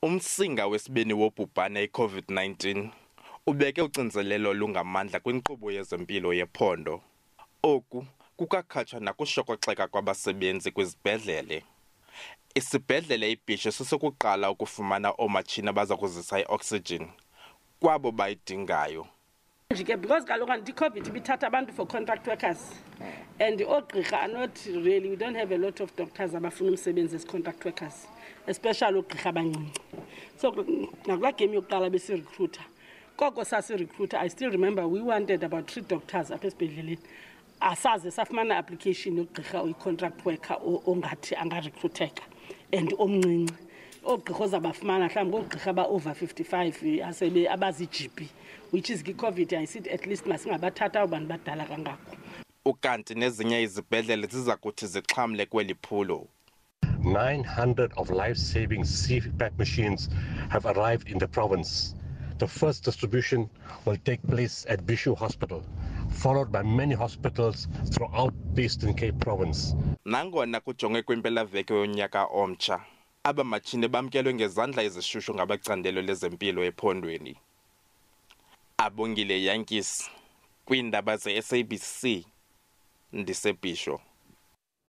Umsinga wesibini wobhubhane i-COVID-19 ubeke ucinzelelo lungamandla kwinkqubo yezempilo yephondo. Oku kukakhatshwa nakushokoxeka kwabasebenzi kwizibhedlele. Isibhedlele iBhisho sisokuqala ukufumana oomatshini abaza kuzisa i-oxygen kwabo bayidingayo. Because COVID ibithatha abantu for contract workers and oogqirha are not really, we don't have a lot of doctors abafuna umsebenzi as contract workers, especially oogqirha abancinci. So nakulaa game yokuqala besi-recruiter, koko sasi-recruiter, I still remember we wanted about 3 doctors apha esibhedleleni. Asaze safumana application yogqirha oyi-contract worker ongathi angarecruiteka and omncinci. Oogqirha ozabafumana mhlawumbi oogqirha aba-over 55 asebe abazi-GP, which is COVID ayisithi at least masingabathatha abantu badala kangako. Ukanti nezinye izibhedlele ziza kuthi zixhamle kweli phulo. 900 of life-saving CPAP machines have arrived in the province. The first distribution will take place at Bishu Hospital, followed by many hospitals throughout the Eastern Cape province. Nangona kujonge kwimpelaveki yonyaka omtsha, abamatshini bamkelwe ngezandla ezishushu ngabacandelo lezempilo ephondweni. Abongile Yankees, kwiindaba ze-SABC, ndiseBhisho.